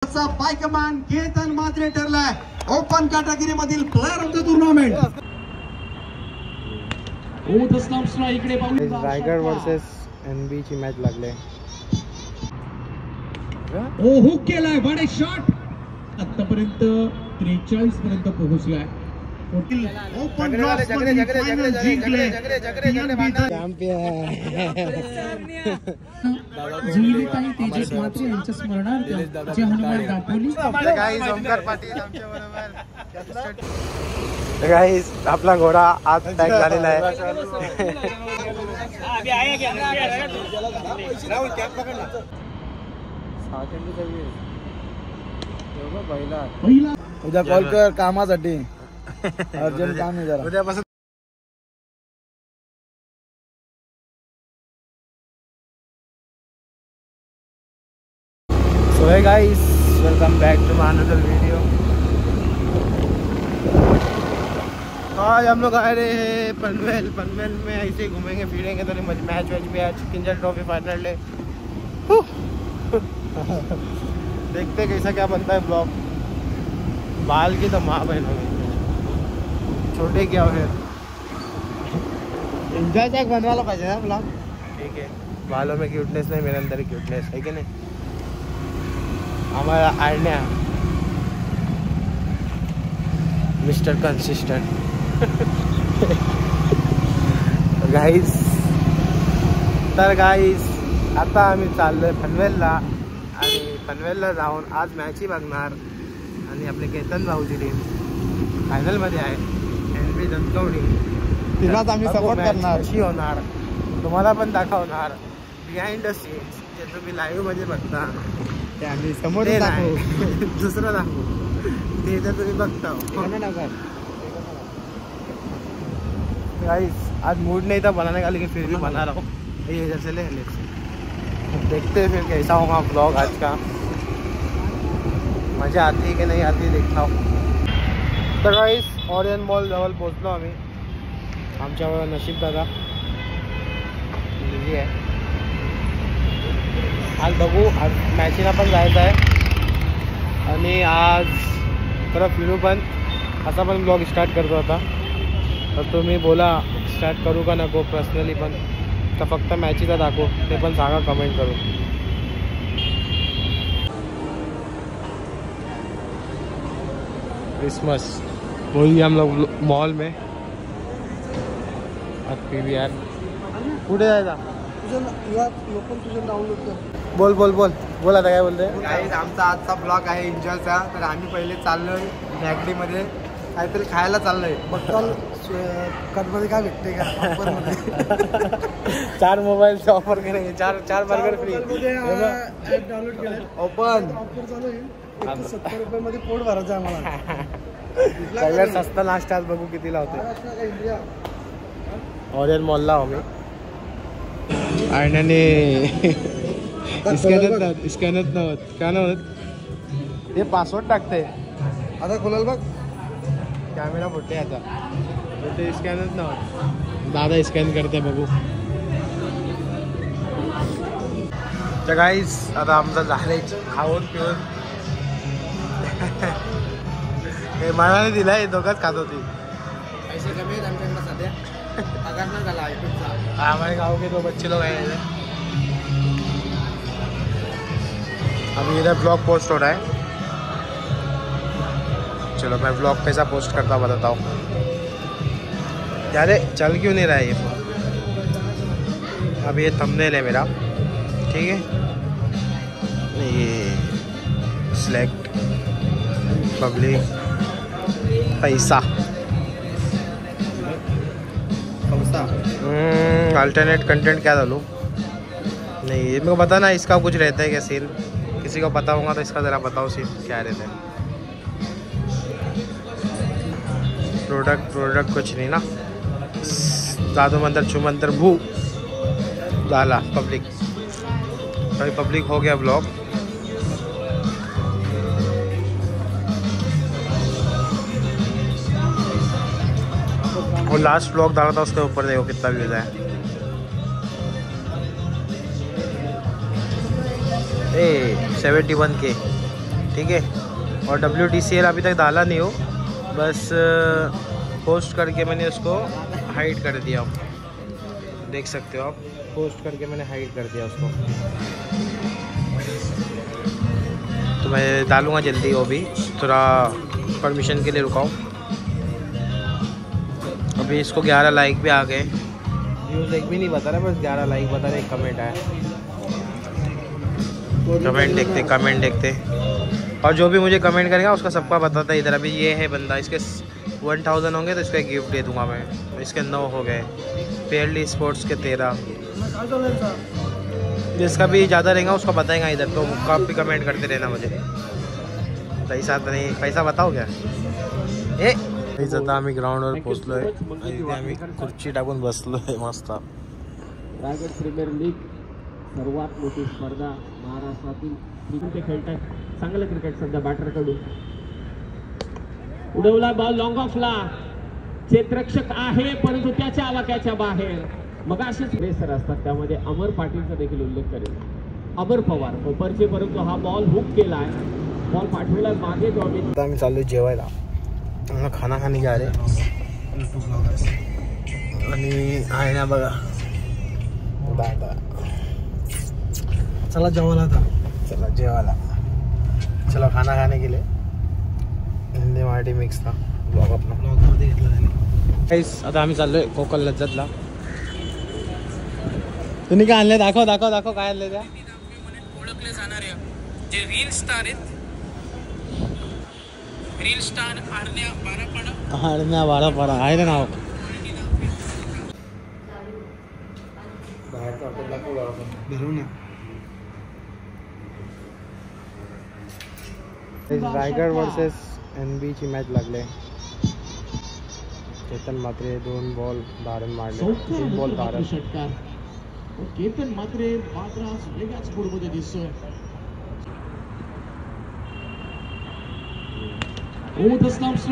बायकमॅन केतन मात्रे ठरलाय open category मधील player of the tournament. इकडे Raigad versus NB ची मॅच लागले. हुक केलाय बडे शॉट आतापर्यंत 43 पर्यंत पोहोचलाय. ओपन जुईलीताई तेजस मात्रे यांच्या स्मरणार्थ जे हनुमान दापोली गाईस आपला घोडा आज टॅग झालेला आहे. उद्या कॉल कर कामासाठी अर्जंट काम आहे जरा. उद्यापासून so hey guys welcome back to my another video. आज हम लोग आए रहे हैं पनवेल. पनवेल में ऐसे ही घूमेंगे फिरेंगे तो मैच वैच भी आज किंजल ट्रॉफी फाइनल डे. देखते कैसा क्या बनता है ब्लॉग. बाल की तो माँ बहन हो गई छोटे क्या हो गए. एंजॉय तक बनवायला पाहिजे ना ब्लॉग. ठीक है बालों में क्यूटनेस नहीं मेरे अंदर क्यूटनेस है कि नहीं. हमारा आर्या मिस्टर कंसिस्टंट. गाईस तर गाईस आता आम्ही चाललोय पनवेलला आणि पनवेलला जाऊन आज मॅचही बघणार आणि आपले केतन भाऊची टीम फायनलमध्ये आहे एनबी धनकवडी. तिलाच आम्ही सपोर्ट करणार. कशी होणार तुम्हाला पण दाखवणार बिहाइंड द सीन्स जे तुम्ही लाईव्ह मध्ये बघता ते आम्ही समोर ते दाखवू. नाही. दुसरं दाखवू ते तर तुम्ही बघता. गाइस आज मूड नहीं था बनाने का लेकिन फिर भी बना रहा हूँ. ये इधर से ले लेते देखते हैं फिर कैसा होगा ब्लॉग आज का. मजा आती है कि नहीं आती देखता हूँ. तर गाइस ओरियन मॉल जवळ पोहोचलो आम्ही. आमच्यावर नशीब दादा बिझी आहे. आज बघू आज मॅचीला पण जायचं आहे आणि आज परत फिरू पण असा पण ब्लॉग स्टार्ट करतो आता. तर तुम्ही बोला स्टार्ट करू का नको पर्सनली पण का फक्त मॅचीचा दाखवू ते पण सांगा कमेंट करून. क्रिसमस बोल दिया हम लोग मॉल में. आज PVR कुठे जायचा. बोल बोल बोल बोल आता काय बोलते. आमचा आजचा ब्लॉग आहे एन्जॉयचा. तर आम्ही पहिले चाललोय मॅगडीमध्ये काहीतरी खायला चाललोय. बघताल कटमध्ये काय भेटते का 4 मोबाईलचा ऑफर करेंगे. 4 बर्गर फ्री. डाउनलोड केलं ओपन ऑफर चालू आहे. 70 रुपयामध्ये पोट भरायचं आम्हाला. सगळ्यात सस्ता नाश्ता आज बघू किती लावते. ऑरियन मॉलला हो मी आणि स्कॅनच नव्हत काय नव्हत ते पासवर्ड टाकते आता खोलाल बघ. कॅमेरा फुटते आता ते स्कॅनच नव्हत. दादा स्कॅन करते बघू. तर गाईस आता आमचं झालंय खाऊन पिऊन. हे मनाने दिलाय दोघंच खात होती. पैसे कमी आहेत आमच्याकडे सध्या. पगार नाही झाला आयटमचा. हमारे गाँव के 2 बच्चे लोग आए हैं. अभी इधर ब्लॉग पोस्ट हो रहा है. चलो मैं ब्लॉग कैसा पोस्ट करता हूँ बताता हूँ. यार चल क्यों नहीं रहा है ये फोन. अब ये थंबनेल है मेरा. ठीक है ये सिलेक्ट पब्लिक पैसा अल्टरनेट कंटेंट क्या डालूँ. नहीं मेरे को पता ना इसका कुछ रहता है क्या सीन. किसी को पता होगा तो इसका ज़रा बताओ सीन क्या रहता है. प्रोडक्ट कुछ नहीं ना. जादू मंतर छुमंतर भू डाला पब्लिक. अभी पब्लिक हो गया ब्लॉग. वो लास्ट ब्लॉग डाला था उसके ऊपर देखो कितना व्यूज है. 71K ठीक है। और WTCL अभी तक डाला नहीं हो, बस पोस्ट करके मैंने उसको हाइड कर दिया, देख सकते हो आप। पोस्ट करके मैंने हाइड कर दिया उसको, तो मैं डालूँगा जल्दी। वो भी थोड़ा परमिशन के लिए रुकाओ। अभी इसको 11 लाइक भी आ गए, व्यूज़ एक भी नहीं बता रहा, बस 11 लाइक बता रहे, एक कमेंट आया। कमेंट देखते और जो भी मुझे कमेंट करेगा उसका सबका बताता है इधर। अभी ये है बंदा, इसके 1000 होंगे तो इसको एक गिफ्ट दे दूंगा मैं। इसके 9 हो गए, पेयरली स्पोर्ट्स के 13। जिसका भी ज़्यादा रहेगा उसको बताएगा इधर, तो आप भी कमेंट करते रहना मुझे। पैसा तो नाही, पैसा बताओ क्या ए आता आम्ही ग्राउंडवर पोचलोय, आम्ही खुर्ची टाकून बसलोय मस्त। रायगड प्रीमियर लीग सर्वात मोठी स्पर्धा महाराष्ट्रातील क्रिकेट खेळतात, चांगलं क्रिकेट सध्या बॅटरकडून। उडवला बॉल लॉंग ऑफला, क्षेत्ररक्षक आहे परंतु त्याच्या आवाक्याच्या बाहेर। मग असेच रेसर असतात, त्यामध्ये अमर पाटीलचा देखील उल्लेख करेल। अमर पवार कोपरचे, परंतु हा बॉल हुक केलाय, बॉल पाठवला मागे। तो आम्ही चालू जेवायला, खाना खाने जा रहे आणि आहे ना बघा दादा। चला जेवायला था, चला जेवायला, चलो खाना खाने के लिए। हिंदी मराठी मिक्स था ब्लॉग अपना, ब्लॉगमध्ये घेतला त्याने। आता आम्ही चाललोय कोकण लज्जतला। तुम्ही काय आणले? दाखव दाखव दाखव, काय आणले त्या? ओळखले जाणारे जे रील स्टार आहेत, रील स्टार आरण्या बारापाडा आहे ना नाव। रायगड वर्सेस NB ची मॅच लागले। चेतन मात्रे 2 बॉल धारण मारले, 3 बॉल धारण। षटकार केतन मात्रे मात्र वेगळ्याच मूडमध्ये दिसतोय।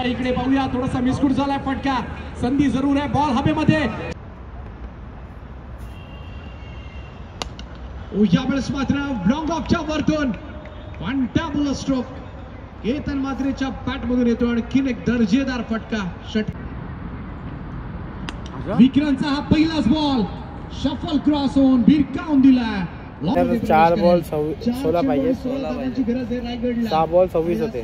इकडे पाहूया, थोडासा मिसकूट झालाय, फटका, संधी जरूर आहे, बॉल हवेमध्ये। यावेळेस मात्र लॉंग ऑफच्या वरतून फंटाबुलर स्ट्रोक केतन मात्रेच्या बॅट मधून येतो, आणखीन एक दर्जेदार फटका। विक्रांतचा हा पहिलाच बॉल शफल क्रॉस होऊन भिरकावून दिलाय। 4 बॉल 16 पाहिजे, 6 बॉल 26 होते,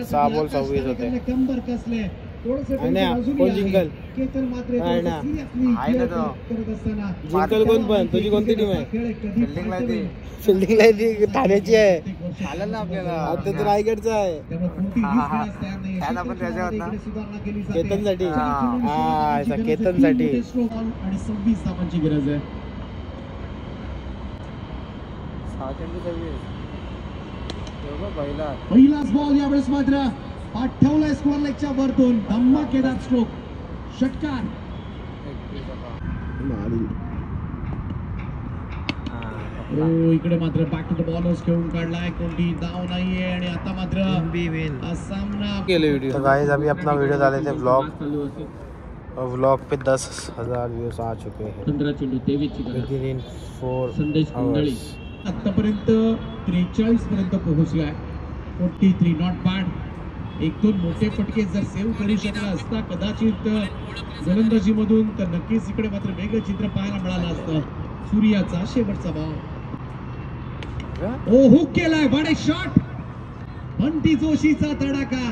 6 बॉल 26 होते। कंबर कसले कोण जिंकल? आहे ना तो जिंकल कोण? पण तुझी कोणती टीम आहे? फिल्डिंगला ती ठाण्याची आहे, आलं ना आपल्याला। आता तर रायगडचा आहे, केतनसाठी। हा केतनसाठी। आणि 26 धावांची गरज आहे। पहिलाच बॉल यावेळेस मात्र पाठवलाय स्क्वेअर लेगच्या वरतून, धमाकेदार स्ट्रोक, षटकार। इकडे मात्र बॅक टू द बॉलर्स खेळून काढलाय, कोणती धाव नाहीये, आणि आता मात्र सामना केले व्हिडिओ। तो गाइस अभी अपना वीडियो डाले थे व्लॉग पे 10,000 व्यूज आ चुके हैं। 15 चेंडू 23 विदिन 4 संदेश मंडळी आतापर्यंत 43 पर्यंत पोहोचलाय। 43 नॉट बॅड। 1-2 मोठे फटके जर सेव्ह करू शकला असता कदाचित गोलंदाजी मधून, तर नक्कीच इकडे मात्र वेगळं चित्र पाहायला मिळालं असतं। सूर्याचा शेवटचा बॉल, ओ हुक केलाय, बडे शॉट, बंटी जोशीचा तडाखा,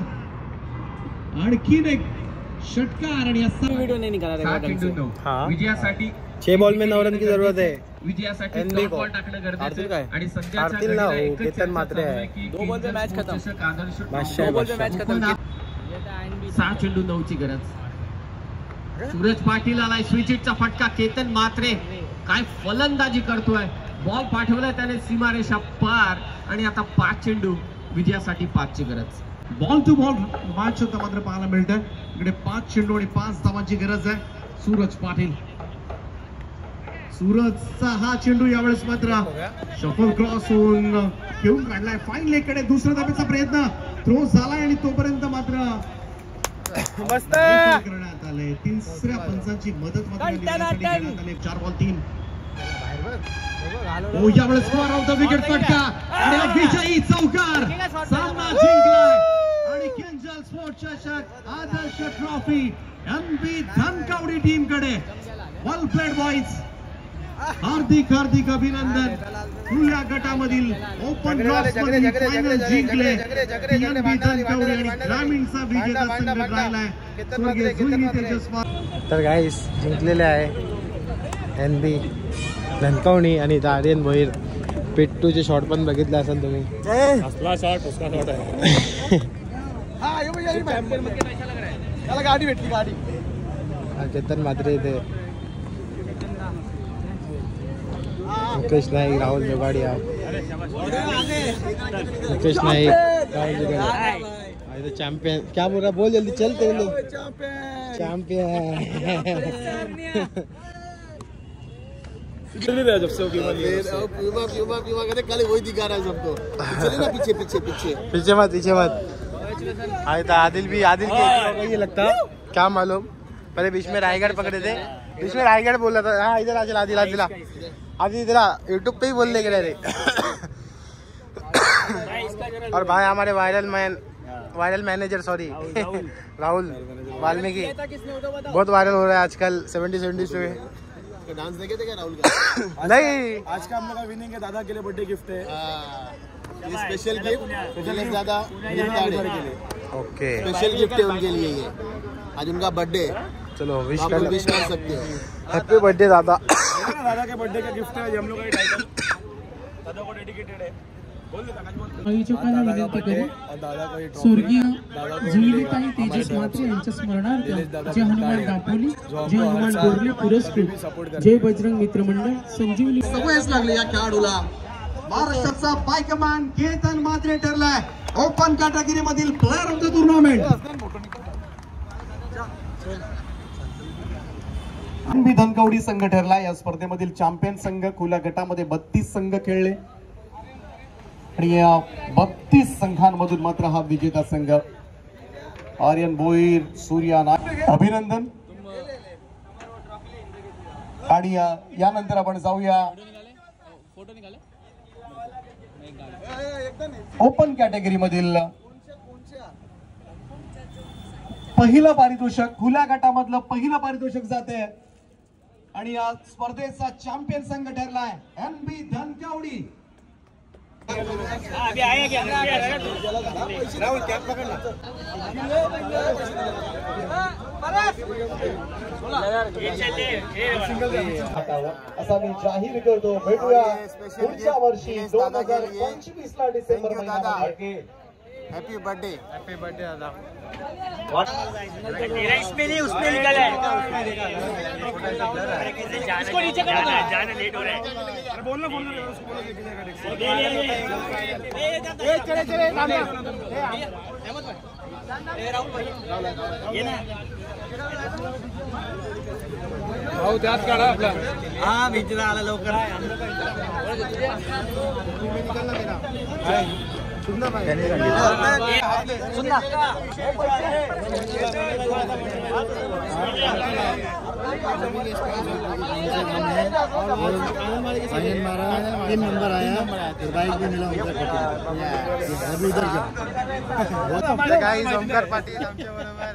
आणखीन एक षटकार। आणि असा वीडियो नहीं निकाला था। हाँ विजयासाठी 6 बॉल में 9 रन की जरूरत है। विजयासाठी NB को बॉल टाकणं गरजेचं आहे, काय? आणि सध्याच्या आरतील ना घडीला हो, एकच केतन मात्रे आहे। 2 बॉल पे मॅच खतम, बादशाह 6 चेंडू 9 ची गरज। सूरज पाटील आलाय, स्विचिटचा फटका, केतन मात्रे काय फलंदाजी करतोय, बॉल पाठवलाय त्याने सीमारेषा पार, आणि आता 5 चेंडू, विजयासाठी 5 ची गरज। बॉल टू बॉल मॅच होता मात्र पाहायला मिळतं। इकडे 5 चेंडू आणि 5 धावांची गरज आहे। सूरज पाटील, सूरजचा हा चेंडू यावेळेस मात्र शफल क्रॉस होऊन घेऊन काढलाय, फाईन लेग कडे दुसऱ्या धावेचा प्रयत्न, थ्रो झालाय, आणि तोपर्यंत मात्र मस्त करण्यात आले। तिसऱ्या पंचांची मदत मात्र 4 बॉल 3 यावेळेस स्कोअर ऑफ द विकेट फटका आणि हा विजयी चौकार सामना जिंकलाय आणि केंजल स्पोर्ट्स चषक Adarsh trophy NB Dhankawadi team कडे. Well played boys. हार्दिक हार्दिक अभिनंदन. खुल्या गटामधील ओपन ब्लॉक्स मध्ये फायनल जिंकले एनबी धनकवडी आणि ग्रामीणचा विजेता संघ राहिलाय स्वर्गीय जुनी तेजस्वी. तर गाईस जिंकलेले आहे एनबी धनकवडी आणि आर्यन भोईर. पिट्टूचे शॉट पण बघितले असाल तुम्ही. गाडी भेटली गाडी. चेतन म्हात्रे इथे, मुकेश नाईक, राहुल जोगाडिया, मुकेश नाईक, राहुल जोगाडिया. चैंपियन क्या बोल रहा, बोल जल्दी चलते चैंपियन. जब से कल वही दिखा रहा है सबको. चलिए ना पीछे पीछे पीछे पीछे मत. आदिल भी ये लगता क्या मालूम. पहले बीच में रायगढ़ पकड़े थे, बीच में रायगढ़ बोला था. हाँ इधर आ चला आदिल इधर यूट्यूब पे ही बोलने के रहे. और भाई हमारे viral manager sorry Rahul Valmiki बहुत वायरल हो रहा है आजकल 70 में. डांस देखे थे क्या राहुल का? नहीं, आज का हम लोग का विनिंग है. दादा के लिए बर्थडे गिफ्ट है. ये स्पेशल गिफ्ट दादा के लिए. ओके स्पेशल गिफ्ट है उनके लिए. ये आज उनका बर्थडे. चलो विश आप लोग विश कर सकते हो. हैप्पी बर्थडे दादा. दादा के बर्थडे का गिफ्ट है. हम लोग का दादा को डेडिकेटेड है. आयोजकांना विनंती करू स्वर्गीय जुईलीताई तेजस म्हात्रे यांच्या स्मरणार्थ जय हनुमान दापोली, जय हनुमान बोर्ले पुरस्कृत जय बजरंग मित्र मंडळ संजीवनी. सवयच लागली या खेळाडूला. महाराष्ट्राचा पायकमान केतन म्हात्रे ठरलाय ओपन कॅटेगरी मधील player of the tournament. NB Dhankawadi संघ ठरला या स्पर्धेमधील चॅम्पियन संघ. खुल्या गटामध्ये 32 संघ खेळले आणि या 32 संघांमधून मात्र हा विजेता संघ आर्यन भोईर, सूर्या नाईक. अभिनंदन. आणि यानंतर आपण जाऊया ओपन कॅटेगरी मधील पहिलं पारितोषिक. खुल्या गटामधलं पहिलं पारितोषिक जाते आणि या स्पर्धेचा चॅम्पियन संघ ठरलाय एनबी धनकवडी. असा मी जाहीर करतो. भेटूया पुढच्या वर्षी 2025 ला डिसेंबर महिन्यामध्ये. Happy birthday. हैप्पी बर्थडे दादा. इसमें नहीं उसमें निकल है. इसको नीचे जाना लेट हो रहा है. बोलना भाऊ त्यात काढा आपला. हा मित्र आला लवकर. तीन नंबर आया फिर बाइक भी मिला अभी उधर ओमकार पाटील आमच्या बरोबर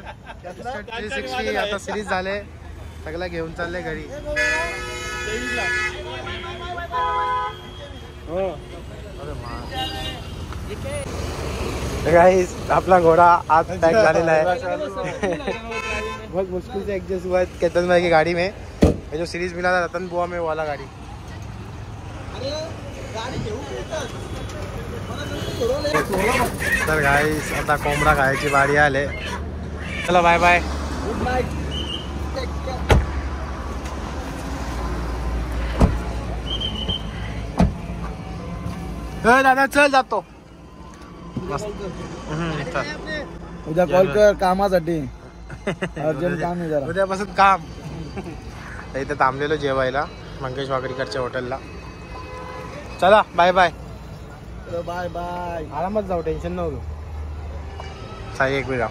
360 आता सिरीज झाले. सगळं घेऊन चालले घरी. गाइस आपला घोडा आज पैक झालेला है. बहुत मुश्किल से एडजस्ट हुआ है केतन भाई की गाड़ी में. ये जो सीरीज मिला था रतन बुआ में वाला गाड़ी. तर गाइस आता कोंबडा खायची बारी आले. चला बाय बाय. दादा चल जातो. उद्या कॉल कर कामासाठी. अर्जंट काम आहे जरा. उद्यापासून काम. इथे थांबलेलो जेवायला मंगेश वाकडीकरच्या हॉटेलला. चला बाय बाय. Bye bye. आरामात जाऊ, टेन्शन नको. एक वेळा